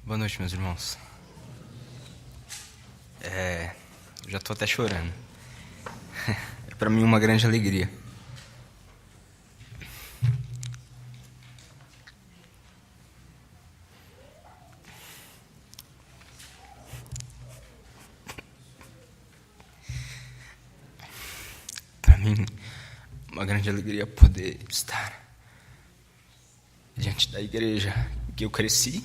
Boa noite, meus irmãos. Já estou até chorando. É para mim uma grande alegria. Para mim, uma grande alegria poder estar diante da igreja em que eu cresci.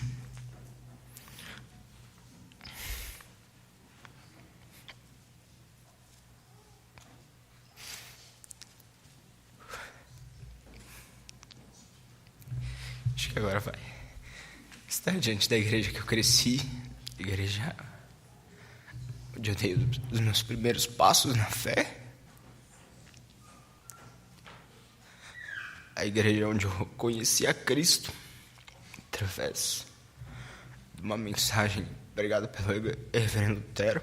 Acho que agora vai. Estar diante da igreja que eu cresci, igreja onde eu dei os meus primeiros passos na fé, a igreja onde eu conheci a Cristo através de uma mensagem pregada pelo reverendo Lutero,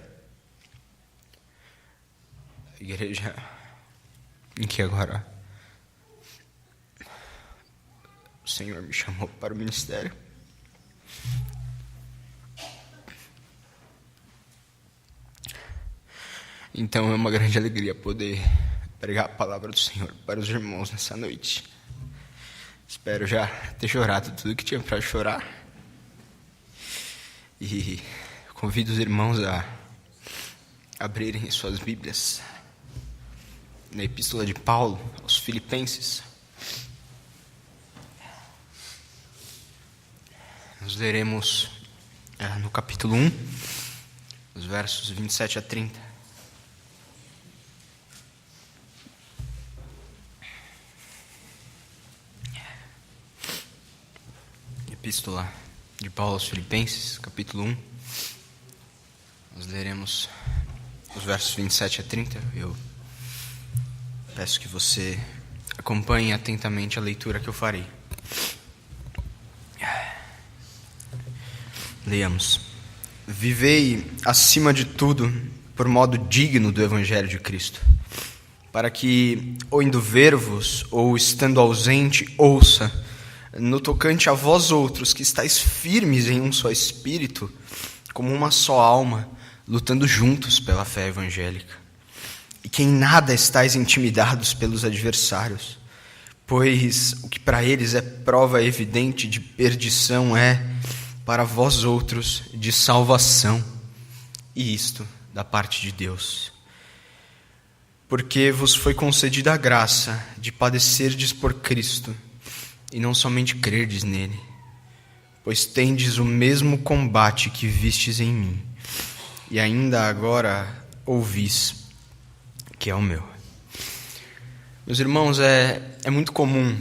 a igreja em que agora o Senhor me chamou para o ministério. Então é uma grande alegria poder pregar a palavra do Senhor para os irmãos nessa noite. Espero já ter chorado tudo que tinha para chorar. E convido os irmãos a abrirem suas Bíblias na Epístola de Paulo aos Filipenses. Nós leremos no capítulo 1, os versos 27 a 30. Epístola de Paulo aos Filipenses, capítulo 1. Nós leremos os versos 27 a 30. Eu peço que você acompanhe atentamente a leitura que eu farei. Leamos. Vivei, acima de tudo, por modo digno do Evangelho de Cristo, para que, ou indo ver-vos, ou estando ausente, ouça, no tocante a vós outros, que estáis firmes em um só espírito, como uma só alma, lutando juntos pela fé evangélica, e que em nada estáis intimidados pelos adversários, pois o que para eles é prova evidente de perdição é, para vós outros, de salvação, e isto da parte de Deus. Porque vos foi concedida a graça de padecerdes por Cristo, e não somente crerdes nele, pois tendes o mesmo combate que vistes em mim, e ainda agora ouvis que é o meu. Meus irmãos, é muito comum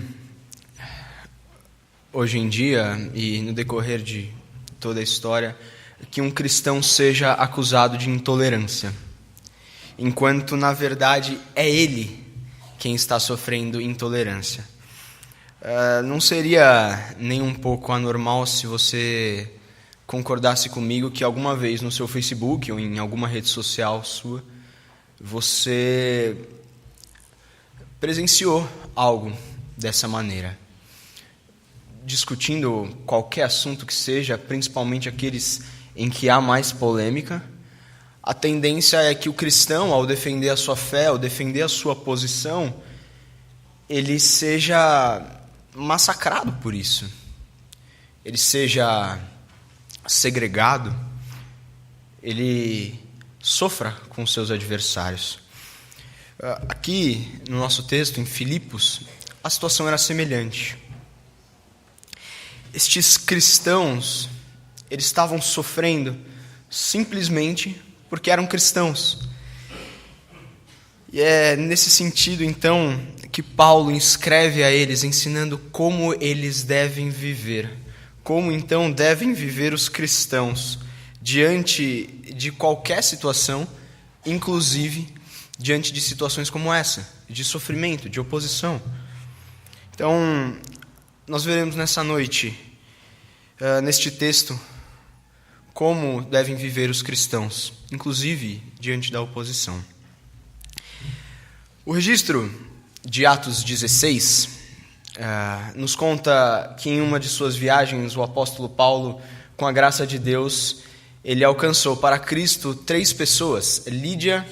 hoje em dia, e no decorrer de toda a história, que um cristão seja acusado de intolerância, enquanto na verdade é ele quem está sofrendo intolerância. Não seria nem um pouco anormal se você concordasse comigo que alguma vez no seu Facebook ou em alguma rede social sua, você presenciou algo dessa maneira. Discutindo qualquer assunto que seja, principalmente aqueles em que há mais polêmica, a tendência é que o cristão, ao defender a sua fé, ao defender a sua posição, ele seja massacrado por isso, ele seja segregado, ele sofra com seus adversários. Aqui no nosso texto, em Filipos, a situação era semelhante. Estes cristãos, eles estavam sofrendo simplesmente porque eram cristãos. E é nesse sentido, então, que Paulo escreve a eles, ensinando como eles devem viver. Como, então, devem viver os cristãos diante de qualquer situação, inclusive diante de situações como essa, de sofrimento, de oposição. Então, nós veremos nessa noite, neste texto, como devem viver os cristãos, inclusive diante da oposição. O registro de Atos 16 nos conta que em uma de suas viagens o apóstolo Paulo com a graça de Deus, ele alcançou para Cristo 3 pessoas. Lídia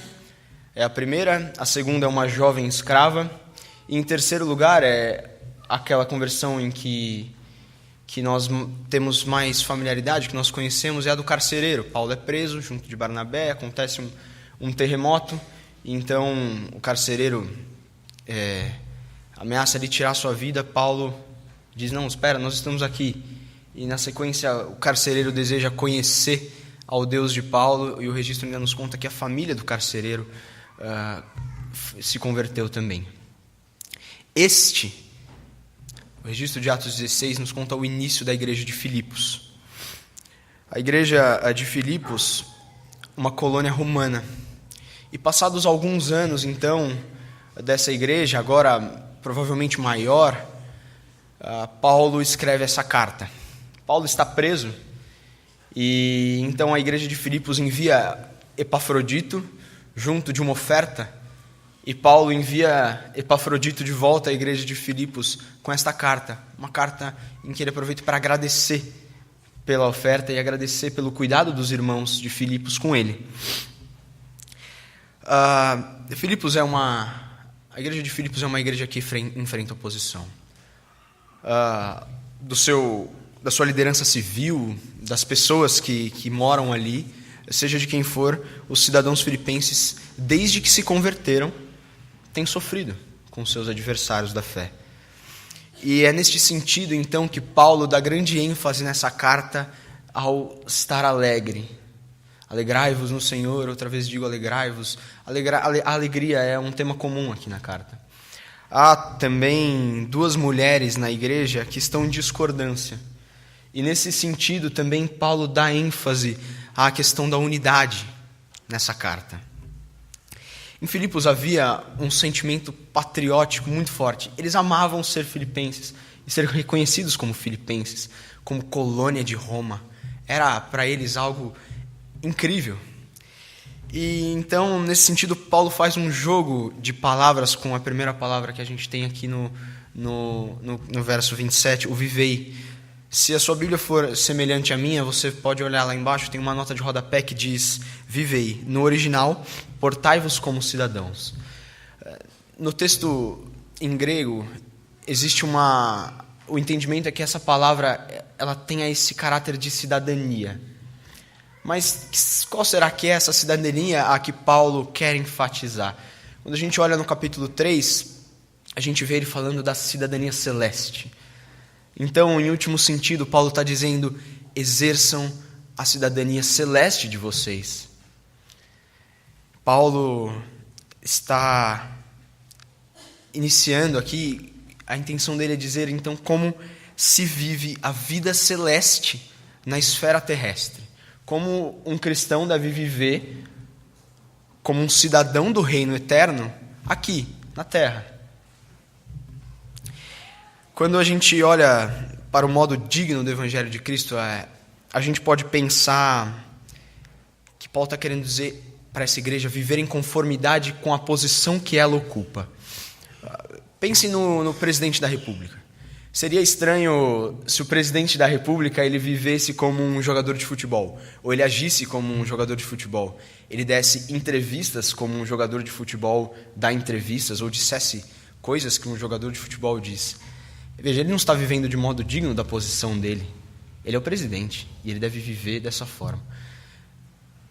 é a primeira, a segunda é uma jovem escrava, e em terceiro lugar é aquela conversão em que nós temos mais familiaridade, que nós conhecemos, é a do carcereiro. Paulo é preso junto de Barnabé, acontece um terremoto, e então o carcereiro ameaça ele tirar a sua vida. Paulo diz, não, espera, nós estamos aqui. E na sequência o carcereiro deseja conhecer ao Deus de Paulo, e o registro ainda nos conta que a família do carcereiro se converteu também. O registro de Atos 16 nos conta o início da igreja de Filipos. A igreja de Filipos, uma colônia romana. E passados alguns anos, então, dessa igreja, agora provavelmente maior, Paulo escreve essa carta. Paulo está preso, e então a igreja de Filipos envia Epafrodito junto de uma oferta, e Paulo envia Epafrodito de volta à igreja de Filipos com esta carta, uma carta em que ele aproveita para agradecer pela oferta e agradecer pelo cuidado dos irmãos de Filipos com ele. A igreja de Filipos é uma igreja que enfrenta oposição. Da sua liderança civil, das pessoas que moram ali, seja de quem for, os cidadãos filipenses, desde que se converteram, têm sofrido com seus adversários da fé. E é neste sentido, então, que Paulo dá grande ênfase nessa carta ao estar alegre. Alegrai-vos no Senhor, outra vez digo alegrai-vos. A alegria é um tema comum aqui na carta. Há também 2 mulheres na igreja que estão em discordância. E nesse sentido também Paulo dá ênfase à questão da unidade nessa carta. Em Filipos havia um sentimento patriótico muito forte. Eles amavam ser filipenses e ser reconhecidos como filipenses, como colônia de Roma. Era para eles algo incrível. E então, nesse sentido, Paulo faz um jogo de palavras com a primeira palavra que a gente tem aqui no verso 27, o vivei. Se a sua Bíblia for semelhante à minha, você pode olhar lá embaixo, tem uma nota de rodapé que diz vivei. No original, portai-vos como cidadãos. No texto em grego, existe o entendimento é que essa palavra ela tenha esse caráter de cidadania. Mas qual será que é essa cidadania a que Paulo quer enfatizar? Quando a gente olha no capítulo 3, a gente vê ele falando da cidadania celeste. Então, em último sentido, Paulo está dizendo, exerçam a cidadania celeste de vocês. Paulo está iniciando aqui, a intenção dele é dizer, então, como se vive a vida celeste na esfera terrestre. Como um cristão deve viver como um cidadão do reino eterno aqui, na terra. Quando a gente olha para o modo digno do Evangelho de Cristo, a gente pode pensar que Paulo está querendo dizer para essa igreja viver em conformidade com a posição que ela ocupa. Pense no presidente da República. Seria estranho se o presidente da República ele vivesse como um jogador de futebol, ou ele agisse como um jogador de futebol, ele desse entrevistas como um jogador de futebol dá entrevistas, ou dissesse coisas que um jogador de futebol diz. Veja, ele não está vivendo de modo digno da posição dele. Ele é o presidente e ele deve viver dessa forma.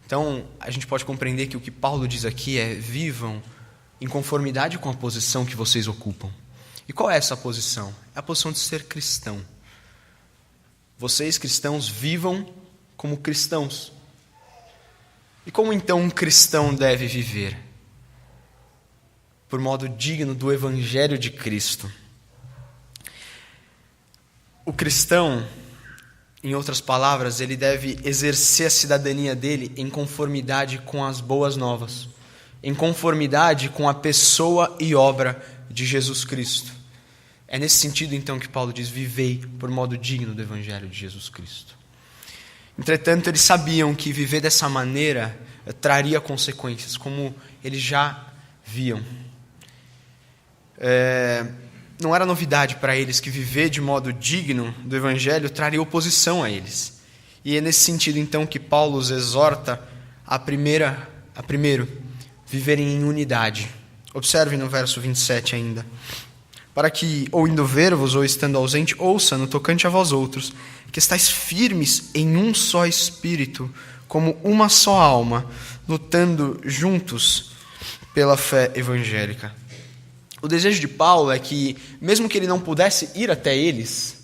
Então, a gente pode compreender que o que Paulo diz aqui é vivam em conformidade com a posição que vocês ocupam. E qual é essa posição? É a posição de ser cristão. Vocês, cristãos, vivam como cristãos. E como então um cristão deve viver? Por modo digno do Evangelho de Cristo. O cristão, em outras palavras, ele deve exercer a cidadania dele em conformidade com as boas novas, em conformidade com a pessoa e obra de Jesus Cristo. É nesse sentido, então, que Paulo diz, vivei por modo digno do Evangelho de Jesus Cristo. Entretanto, eles sabiam que viver dessa maneira traria consequências, como eles já viam. Não era novidade para eles que viver de modo digno do Evangelho traria oposição a eles. E é nesse sentido, então, que Paulo os exorta a primeiro, viverem em unidade. Observe no verso 27 ainda. Para que, ou indo ver-vos, ou estando ausente, ouça no tocante a vós outros, que estáis firmes em um só espírito, como uma só alma, lutando juntos pela fé evangélica. O desejo de Paulo é que, mesmo que ele não pudesse ir até eles,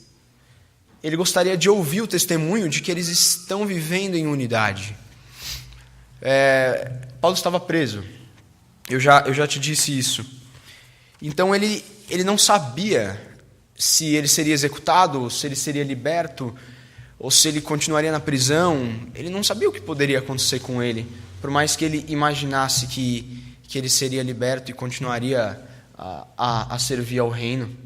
ele gostaria de ouvir o testemunho de que eles estão vivendo em unidade. Paulo estava preso. Eu já te disse isso. Então ele não sabia se ele seria executado, se ele seria liberto, ou se ele continuaria na prisão. Ele não sabia o que poderia acontecer com ele, por mais que ele imaginasse que ele seria liberto e continuaria a servir ao reino.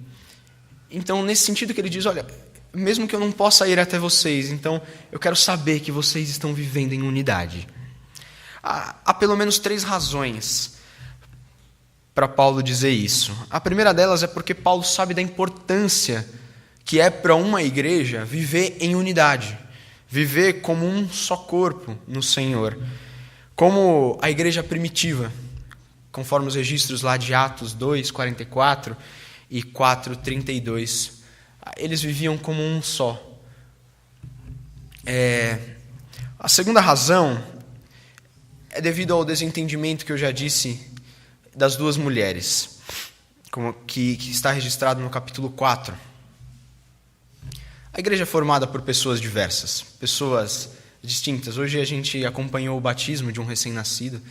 Então, nesse sentido que ele diz, olha, mesmo que eu não possa ir até vocês, então eu quero saber que vocês estão vivendo em unidade. Há pelo menos 3 razões para Paulo dizer isso. A primeira delas é porque Paulo sabe da importância que é para uma igreja viver em unidade, viver como um só corpo no Senhor, como a igreja primitiva, conforme os registros lá de Atos 2, 44 e 4, 32. Eles viviam como um só. A segunda razão é devido ao desentendimento que eu já disse das 2 mulheres, que está registrado no capítulo 4. A igreja é formada por pessoas diversas, pessoas distintas. Hoje a gente acompanhou o batismo de um recém-nascido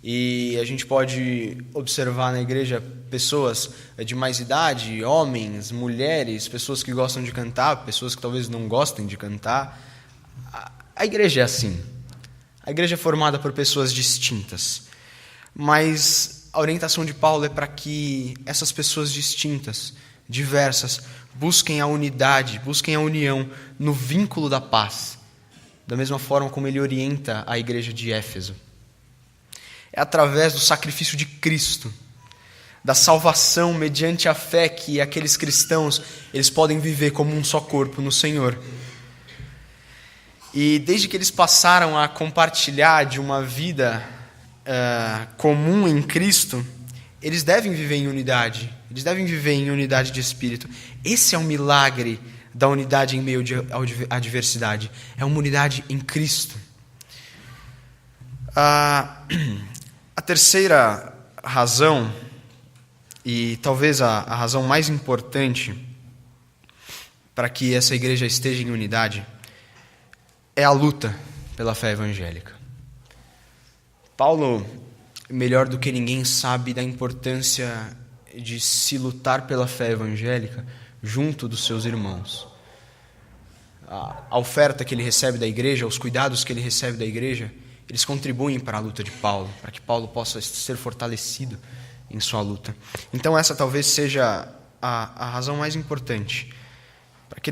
e a gente pode observar na igreja pessoas de mais idade, homens, mulheres, pessoas que gostam de cantar, pessoas que talvez não gostem de cantar. A igreja é assim. A igreja é formada por pessoas distintas. Mas a orientação de Paulo é para que essas pessoas distintas, diversas, busquem a unidade, busquem a união no vínculo da paz, da mesma forma como ele orienta a igreja de Éfeso. É através do sacrifício de Cristo, da salvação mediante a fé que aqueles cristãos eles podem viver como um só corpo no Senhor. E desde que eles passaram a compartilhar de uma vida comum em Cristo, eles devem viver em unidade. Eles devem viver em unidade de espírito. Esse é o milagre da unidade em meio à diversidade. É uma unidade em Cristo. A terceira razão, e talvez a razão mais importante para que essa igreja esteja em unidade, é a luta pela fé evangélica. Paulo, melhor do que ninguém, sabe da importância de se lutar pela fé evangélica junto dos seus irmãos. A oferta que ele recebe da igreja, os cuidados que ele recebe da igreja, eles contribuem para a luta de Paulo, para que Paulo possa ser fortalecido em sua luta. Então essa talvez seja a razão mais importante, para que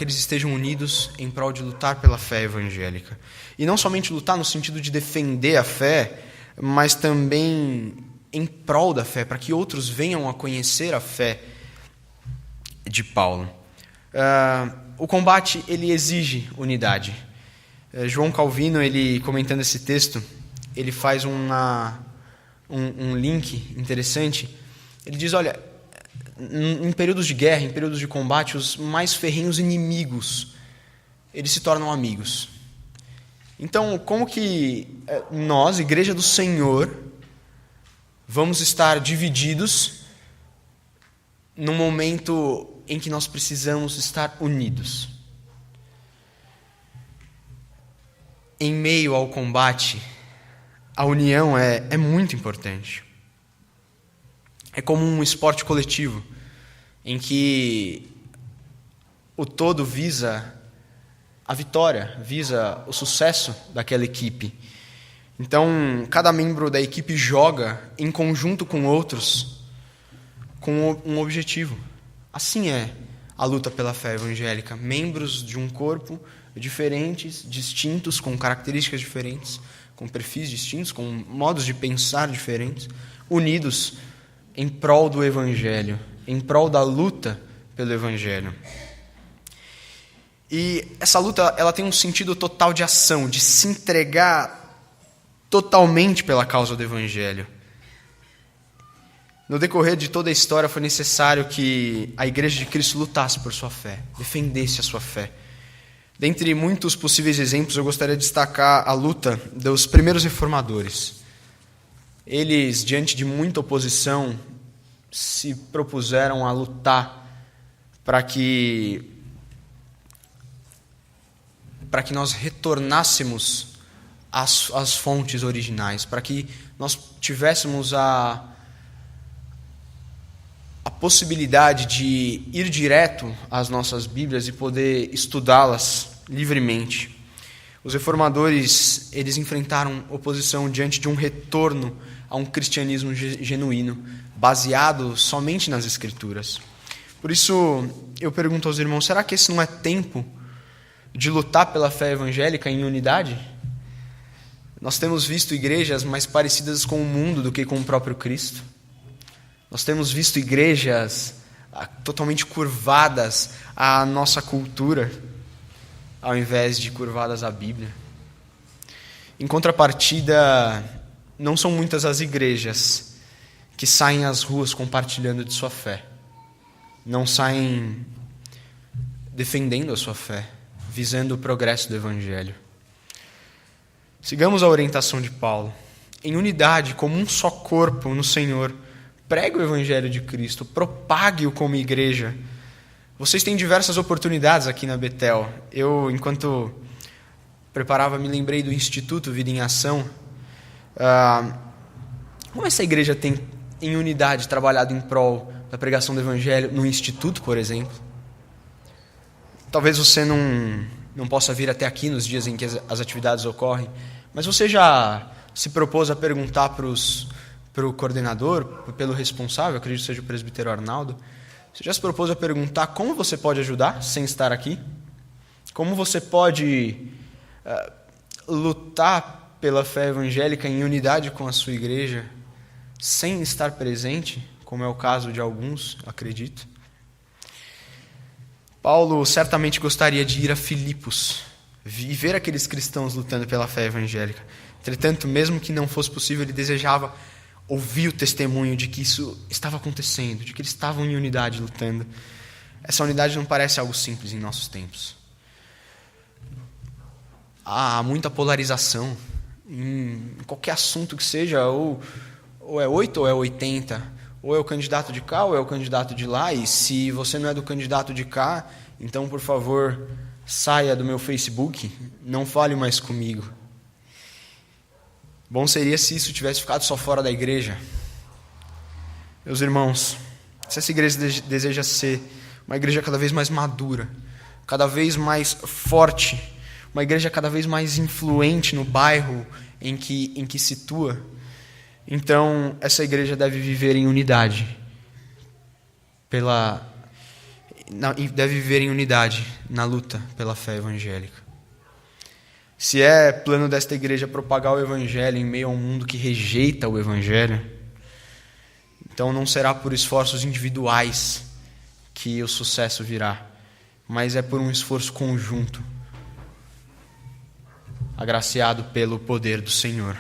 eles estejam unidos em prol de lutar pela fé evangélica. E não somente lutar no sentido de defender a fé, mas também em prol da fé, para que outros venham a conhecer a fé de Paulo. O combate, ele exige unidade. João Calvino, ele comentando esse texto, ele faz um link interessante. Ele diz, olha, em períodos de guerra, em períodos de combate, os mais ferrenhos inimigos, eles se tornam amigos. Então, como que nós, Igreja do Senhor, vamos estar divididos no momento em que nós precisamos estar unidos? Em meio ao combate, a união é muito importante. É como um esporte coletivo, em que o todo visa a vitória, visa o sucesso daquela equipe. Então, cada membro da equipe joga em conjunto com outros, com um objetivo. Assim é a luta pela fé evangélica. Membros de um corpo diferentes, distintos, com características diferentes, com perfis distintos, com modos de pensar diferentes, unidos em prol do Evangelho, em prol da luta pelo Evangelho. E essa luta, ela tem um sentido total de ação, de se entregar totalmente pela causa do Evangelho. No decorrer de toda a história foi necessário que a Igreja de Cristo lutasse por sua fé, defendesse a sua fé. Dentre muitos possíveis exemplos, eu gostaria de destacar a luta dos primeiros reformadores. Eles, diante de muita oposição, se propuseram a lutar para que nós retornássemos às fontes originais, para que nós tivéssemos a possibilidade de ir direto às nossas Bíblias e poder estudá-las livremente. Os reformadores, eles enfrentaram oposição diante de um retorno a um cristianismo genuíno, baseado somente nas Escrituras. Por isso, eu pergunto aos irmãos, será que esse não é tempo de lutar pela fé evangélica em unidade? Nós temos visto igrejas mais parecidas com o mundo do que com o próprio Cristo. Nós temos visto igrejas totalmente curvadas à nossa cultura, ao invés de curvadas à Bíblia. Em contrapartida, não são muitas as igrejas que saem às ruas compartilhando de sua fé. Não saem defendendo a sua fé, visando o progresso do Evangelho. Sigamos a orientação de Paulo. Em unidade, como um só corpo no Senhor, pregue o Evangelho de Cristo, propague-o como igreja. Vocês têm diversas oportunidades aqui na Betel. Eu, enquanto preparava, me lembrei do Instituto Vida em Ação. Como essa igreja tem, em unidade, trabalhado em prol da pregação do Evangelho no Instituto, por exemplo? Talvez você não possa vir até aqui nos dias em que as atividades ocorrem, mas você já se propôs a perguntar para o coordenador, pelo responsável, acredito que seja o presbítero Arnaldo, você já se propôs a perguntar como você pode ajudar sem estar aqui? Como você pode lutar pela fé evangélica em unidade com a sua igreja sem estar presente, como é o caso de alguns, acredito? Paulo certamente gostaria de ir a Filipos e ver aqueles cristãos lutando pela fé evangélica. Entretanto, mesmo que não fosse possível, ele desejava ouvir o testemunho de que isso estava acontecendo, de que eles estavam em unidade lutando. Essa unidade não parece algo simples em nossos tempos. Há muita polarização em qualquer assunto que seja, ou é 8 ou é 80, ou é o candidato de cá ou é o candidato de lá, e se você não é do candidato de cá, então, por favor, saia do meu Facebook, não fale mais comigo. Bom seria se isso tivesse ficado só fora da igreja. Meus irmãos, se essa igreja deseja ser uma igreja cada vez mais madura, cada vez mais forte, uma igreja cada vez mais influente no bairro em que situa, então essa igreja deve viver em unidade, deve viver em unidade na luta pela fé evangélica. Se é plano desta igreja propagar o Evangelho em meio a um mundo que rejeita o Evangelho, então não será por esforços individuais que o sucesso virá, mas é por um esforço conjunto, agraciado pelo poder do Senhor.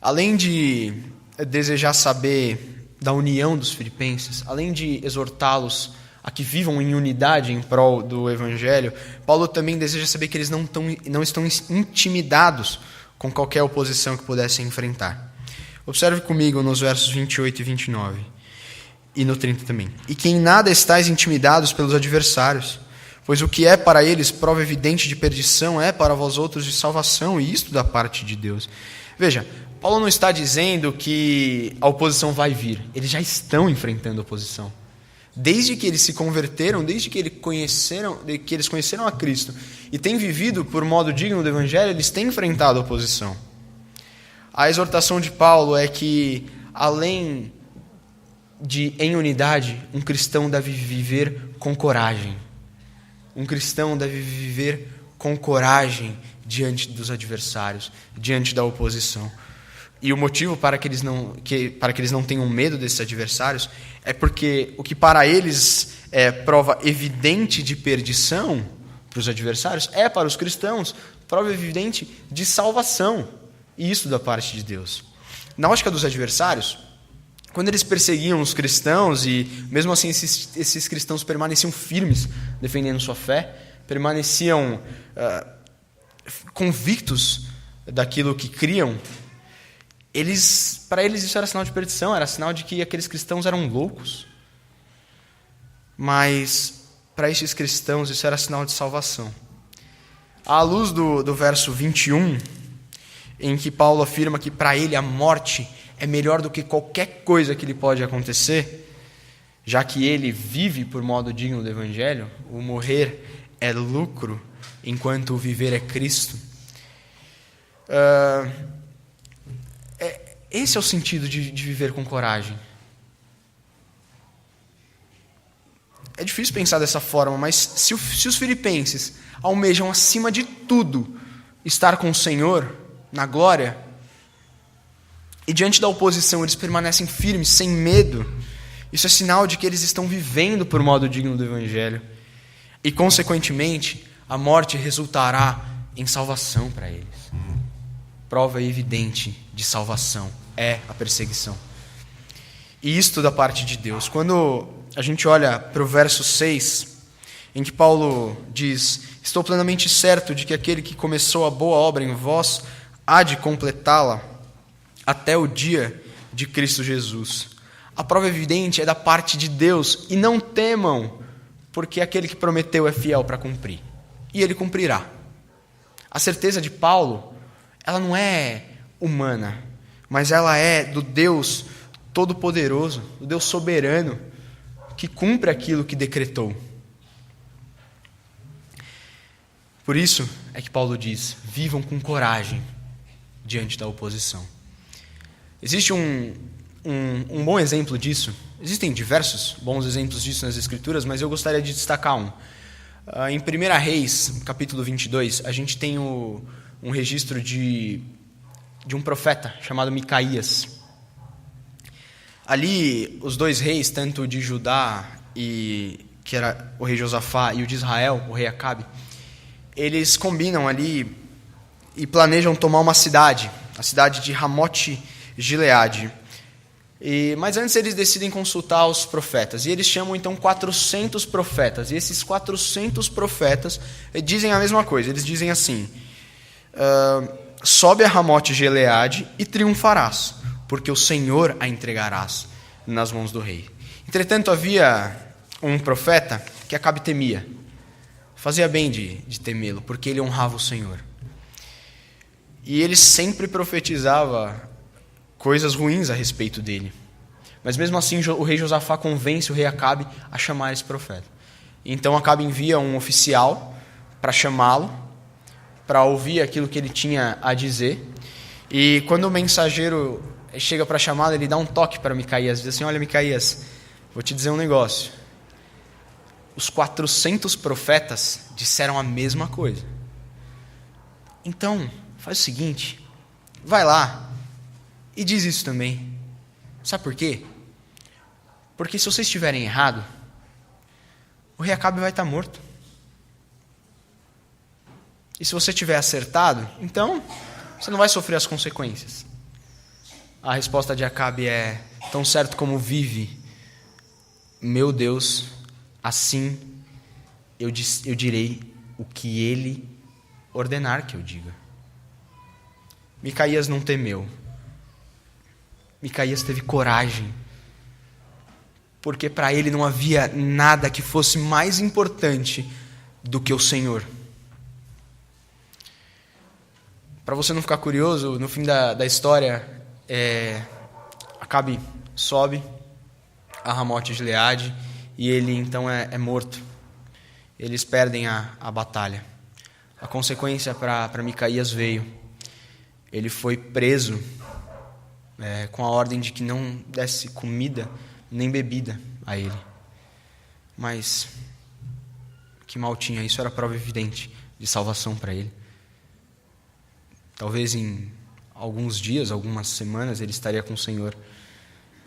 Além de desejar saber da união dos filipenses, além de exortá-los a que vivam em unidade em prol do Evangelho, Paulo também deseja saber que eles não estão intimidados com qualquer oposição que pudessem enfrentar. Observe comigo nos versos 28 e 29, e no 30 também. E que em nada estáis intimidados pelos adversários, pois o que é para eles prova evidente de perdição é para vós outros de salvação, e isto da parte de Deus. Veja, Paulo não está dizendo que a oposição vai vir, eles já estão enfrentando a oposição. Desde que eles se converteram, desde que eles conheceram a Cristo e têm vivido por modo digno do Evangelho, eles têm enfrentado a oposição. A exortação de Paulo é que, além de em unidade, um cristão deve viver com coragem. Um cristão deve viver com coragem diante dos adversários, diante da oposição. E o motivo para que eles não tenham medo desses adversários é porque o que para eles é prova evidente de perdição para os adversários é para os cristãos prova evidente de salvação. E isso da parte de Deus. Na ótica dos adversários, quando eles perseguiam os cristãos e mesmo assim esses cristãos permaneciam firmes defendendo sua fé, permaneciam convictos daquilo que criam, para eles isso era sinal de perdição, era sinal de que aqueles cristãos eram loucos. Mas para esses cristãos isso era sinal de salvação. À luz do verso 21, em que Paulo afirma que para ele a morte é melhor do que qualquer coisa que lhe pode acontecer, já que ele vive por modo digno do Evangelho, o morrer é lucro, enquanto o viver é Cristo. Esse é o sentido de viver com coragem. É difícil pensar dessa forma, mas se os filipenses almejam acima de tudo estar com o Senhor na glória, e diante da oposição eles permanecem firmes, sem medo, isso é sinal de que eles estão vivendo por modo digno do Evangelho. E, consequentemente, a morte resultará em salvação para eles. Prova evidente de salvação é a perseguição. E isto da parte de Deus. Quando a gente olha para o verso 6, em que Paulo diz: estou plenamente certo de que aquele que começou a boa obra em vós há de completá-la até o dia de Cristo Jesus. A prova evidente é da parte de Deus, e não temam, porque aquele que prometeu é fiel para cumprir, e ele cumprirá. A certeza de Paulo, ela não é humana, mas ela é do Deus Todo-Poderoso, do Deus soberano, que cumpre aquilo que decretou. Por isso é que Paulo diz: vivam com coragem diante da oposição. Existe um bom exemplo disso. Existem diversos bons exemplos disso nas Escrituras, mas eu gostaria de destacar um. Em 1 Reis, capítulo 22, a gente tem um registro de um profeta chamado Micaías. Ali, os dois reis, tanto de Judá, que era o rei Josafá, e o de Israel, o rei Acabe, eles combinam ali e planejam tomar uma cidade, a cidade de Ramote Gileade. Mas antes eles decidem consultar os profetas, e eles chamam então 400 profetas, e esses 400 profetas dizem a mesma coisa. Eles dizem assim: sobe a Ramote Gileade e triunfarás, porque o Senhor a entregarás nas mãos do rei. Entretanto, havia um profeta que Acabe temia. Fazia bem de temê-lo, porque ele honrava o Senhor. E ele sempre profetizava coisas ruins a respeito dele. Mas mesmo assim, o rei Josafá convence o rei Acabe a chamar esse profeta. Então Acabe envia um oficial para chamá-lo, para ouvir aquilo que ele tinha a dizer. E quando o mensageiro chega para chamá-lo, ele dá um toque para Micaías, diz assim: olha, Micaías, vou te dizer um negócio. Os 400 profetas disseram a mesma coisa. Então, faz o seguinte, vai lá e diz isso também. Sabe por quê? Porque se vocês estiverem errado, o rei Acabe vai estar morto. E se você tiver acertado, então você não vai sofrer as consequências. A resposta de Acabe é: tão certo como vive meu Deus, assim eu direi o que ele ordenar que eu diga. Micaías não temeu. Micaías teve coragem, porque para ele não havia nada que fosse mais importante do que o Senhor. Para você não ficar curioso, no fim da história, Acabe sobe a Ramote Gileade e ele então é morto. Eles perdem a batalha. A consequência para Micaías veio. Ele foi preso com a ordem de que não desse comida nem bebida a ele. Mas que mal tinha, isso era prova evidente de salvação para ele. Talvez em alguns dias, algumas semanas, ele estaria com o Senhor.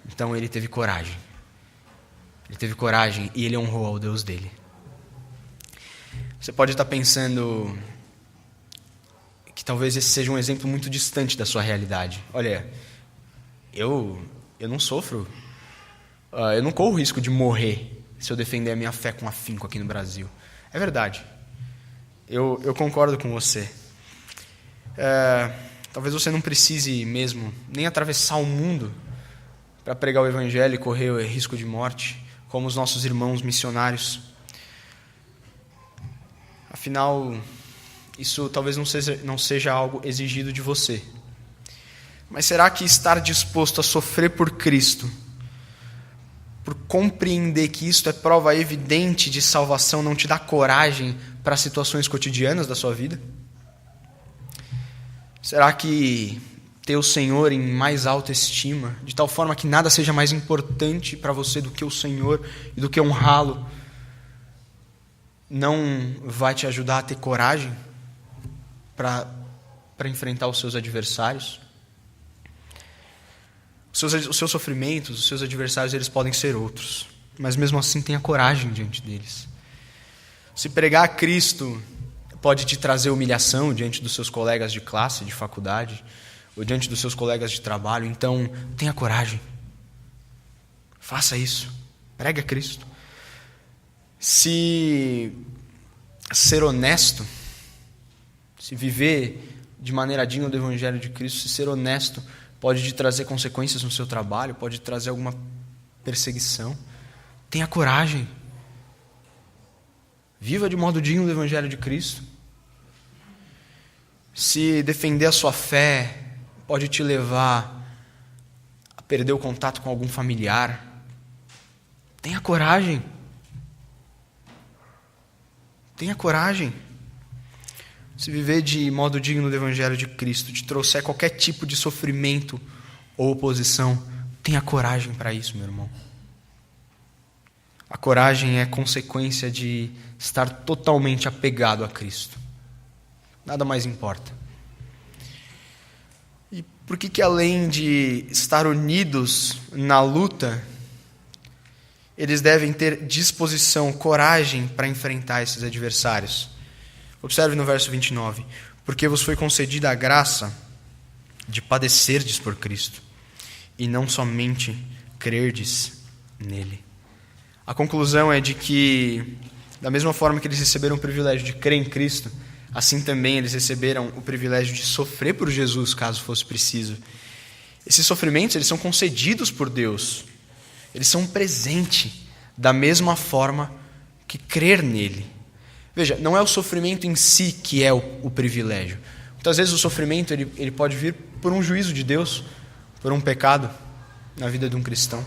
Então ele teve coragem. Ele teve coragem e ele honrou ao Deus dele. Você pode estar pensando que talvez esse seja um exemplo muito distante da sua realidade. Olha, eu não sofro, eu não corro o risco de morrer se eu defender a minha fé com afinco aqui no Brasil. É verdade. Eu concordo com você. Talvez você não precise mesmo nem atravessar o mundo para pregar o Evangelho e correr o risco de morte, como os nossos irmãos missionários. Afinal, isso talvez não seja algo exigido de você. Mas será que estar disposto a sofrer por Cristo, por compreender que isto é prova evidente de salvação, não te dá coragem para as situações cotidianas da sua vida? Será que ter o Senhor em mais alta estima, de tal forma que nada seja mais importante para você do que o Senhor e do que honrá-lo, não vai te ajudar a ter coragem para enfrentar os seus adversários? Os seus sofrimentos, os seus adversários, eles podem ser outros, mas mesmo assim tenha coragem diante deles. Se pregar a Cristo pode te trazer humilhação diante dos seus colegas de classe, de faculdade, ou diante dos seus colegas de trabalho, então tenha coragem. Faça isso. Pregue a Cristo. Se ser honesto, se viver de maneira digna do Evangelho de Cristo, se ser honesto pode te trazer consequências no seu trabalho, pode trazer alguma perseguição, tenha coragem. Viva de modo digno do Evangelho de Cristo. Se defender a sua fé pode te levar a perder o contato com algum familiar, tenha coragem. Tenha coragem. Se viver de modo digno do Evangelho de Cristo te trouxer qualquer tipo de sofrimento ou oposição, tenha coragem para isso, meu irmão. A coragem é consequência de estar totalmente apegado a Cristo. Nada mais importa. E por que além de estar unidos na luta, eles devem ter disposição, coragem para enfrentar esses adversários? Observe no verso 29. Porque vos foi concedida a graça de padecerdes por Cristo, e não somente crerdes nele. A conclusão é de que, da mesma forma que eles receberam o privilégio de crer em Cristo, assim também eles receberam o privilégio de sofrer por Jesus, caso fosse preciso. Esses sofrimentos, eles são concedidos por Deus. Eles são um presente, da mesma forma que crer nele. Veja, não é o sofrimento em si que é o privilégio. Muitas vezes o sofrimento ele pode vir por um juízo de Deus, por um pecado na vida de um cristão.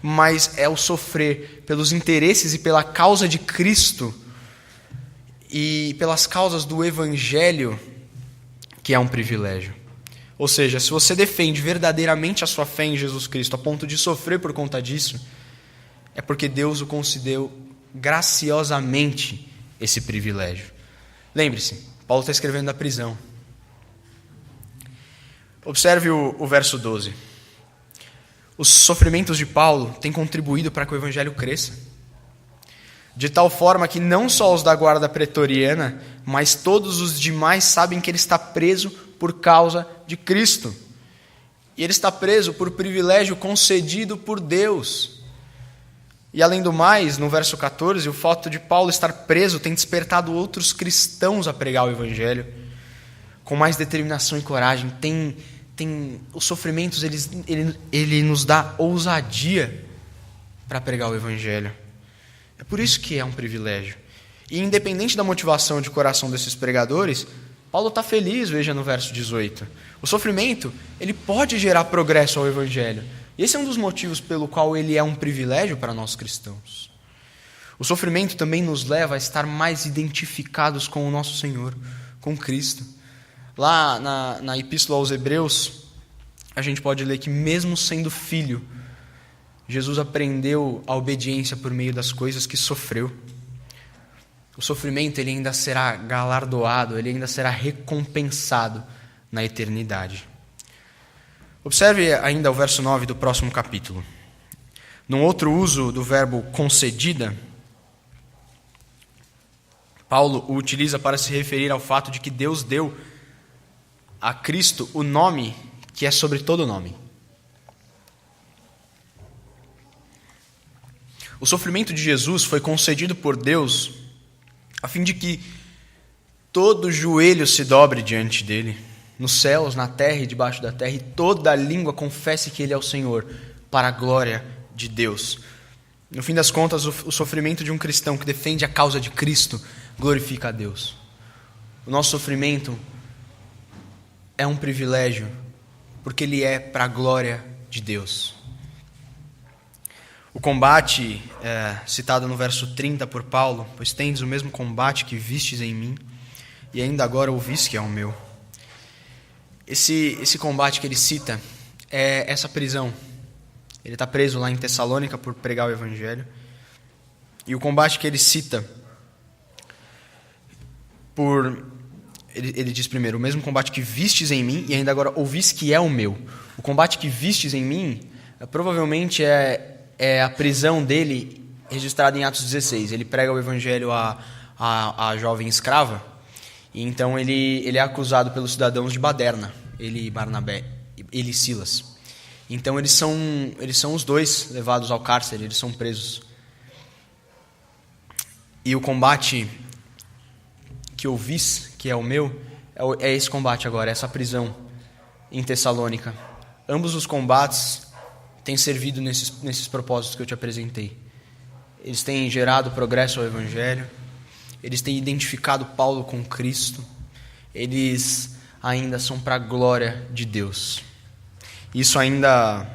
Mas é o sofrer pelos interesses e pela causa de Cristo e pelas causas do Evangelho que é um privilégio. Ou seja, se você defende verdadeiramente a sua fé em Jesus Cristo a ponto de sofrer por conta disso, é porque Deus o concedeu graciosamente esse privilégio. Lembre-se, Paulo está escrevendo da prisão. Observe o verso 12. Os sofrimentos de Paulo têm contribuído para que o Evangelho cresça, de tal forma que não só os da guarda pretoriana, mas todos os demais sabem que ele está preso por causa de Cristo. E ele está preso por privilégio concedido por Deus. E além do mais, no verso 14, o fato de Paulo estar preso tem despertado outros cristãos a pregar o Evangelho com mais determinação e coragem. Os sofrimentos, ele nos dá ousadia para pregar o Evangelho. É por isso que é um privilégio. E independente da motivação de coração desses pregadores, Paulo está feliz, veja no verso 18. O sofrimento, ele pode gerar progresso ao Evangelho. E esse é um dos motivos pelo qual ele é um privilégio para nós cristãos. O sofrimento também nos leva a estar mais identificados com o nosso Senhor, com Cristo. Lá na Epístola aos Hebreus, a gente pode ler que mesmo sendo filho, Jesus aprendeu a obediência por meio das coisas que sofreu. O sofrimento ele ainda será galardoado, ele ainda será recompensado na eternidade. Observe ainda o verso 9 do próximo capítulo. Num outro uso do verbo concedida, Paulo o utiliza para se referir ao fato de que Deus deu a Cristo o nome que é sobre todo nome. O sofrimento de Jesus foi concedido por Deus a fim de que todo joelho se dobre diante dele, nos céus, na terra e debaixo da terra, e toda língua confesse que ele é o Senhor, para a glória de Deus. No fim das contas, o sofrimento de um cristão que defende a causa de Cristo glorifica a Deus. O nosso sofrimento é um privilégio, porque ele é para a glória de Deus. O combate citado no verso 30 por Paulo: pois tendes o mesmo combate que vistes em mim, e ainda agora ouvis que é o meu. Esse combate que ele cita é essa prisão. Ele está preso lá em Tessalônica por pregar o Evangelho. E o combate que ele cita Ele diz primeiro: o mesmo combate que vistes em mim, e ainda agora ouvis que é o meu. O combate que vistes em mim, provavelmente é a prisão dele, registrada em Atos 16. Ele prega o Evangelho à jovem escrava, e então ele é acusado pelos cidadãos de baderna, ele e Barnabé, ele e Silas. Então eles são os dois levados ao cárcere, eles são presos. E o combate que ouvis, que é o meu, é esse combate agora, essa prisão em Tessalônica. Ambos os combates têm servido nesses propósitos que eu te apresentei. Eles têm gerado progresso ao Evangelho, eles têm identificado Paulo com Cristo, eles ainda são para a glória de Deus. Isso ainda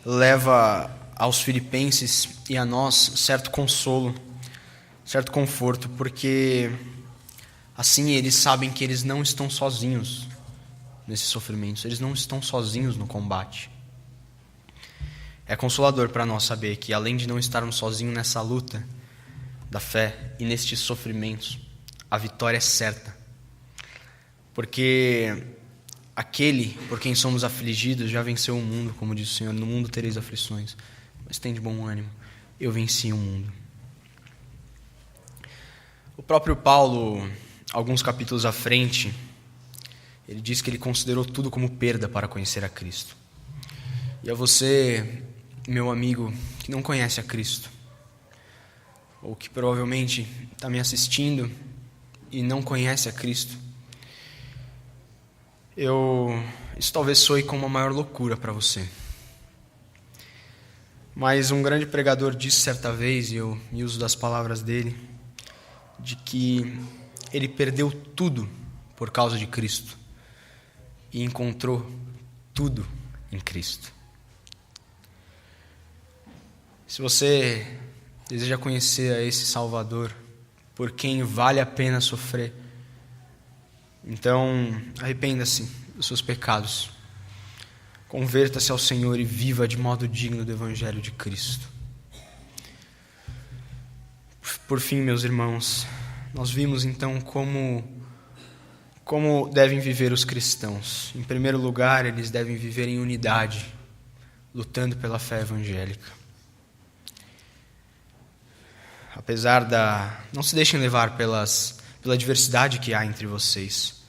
leva aos filipenses e a nós certo consolo, certo conforto, porque assim eles sabem que eles não estão sozinhos nesses sofrimentos, eles não estão sozinhos no combate. É consolador para nós saber que, além de não estarmos sozinhos nessa luta da fé e nestes sofrimentos, a vitória é certa. Porque aquele por quem somos afligidos já venceu o mundo, como diz o Senhor: no mundo tereis aflições, mas tem de bom ânimo, eu venci o mundo. O próprio Paulo, alguns capítulos à frente, ele diz que ele considerou tudo como perda para conhecer a Cristo. E a você, meu amigo, que não conhece a Cristo, ou que provavelmente está me assistindo e não conhece a Cristo, isso talvez soe como a maior loucura para você. Mas um grande pregador disse certa vez, e eu me uso das palavras dele, de que ele perdeu tudo por causa de Cristo e encontrou tudo em Cristo. Se você deseja conhecer a esse Salvador, por quem vale a pena sofrer, então arrependa-se dos seus pecados, converta-se ao Senhor e viva de modo digno do Evangelho de Cristo. Por fim, meus irmãos, nós vimos então como devem viver os cristãos. Em primeiro lugar, eles devem viver em unidade, lutando pela fé evangélica. Não se deixem levar pela diversidade que há entre vocês,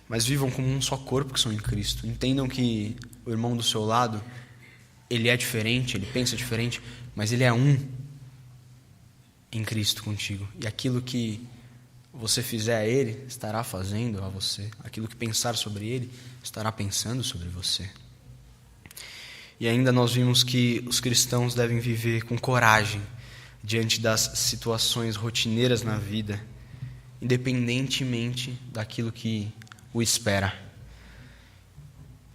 mas vivam como um só corpo que são em Cristo. Entendam que o irmão do seu lado, ele é diferente, ele pensa diferente, mas ele é um em Cristo contigo. E aquilo que você fizer a ele, estará fazendo a você. Aquilo que pensar sobre ele, estará pensando sobre você. E ainda nós vimos que os cristãos devem viver com coragem diante das situações rotineiras na vida, independentemente daquilo que o espera.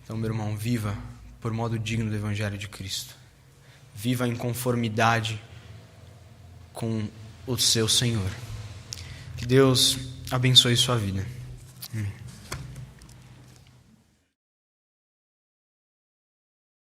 Então, meu irmão, viva por modo digno do Evangelho de Cristo. Viva em conformidade com o seu Senhor. Que Deus abençoe sua vida. Amém.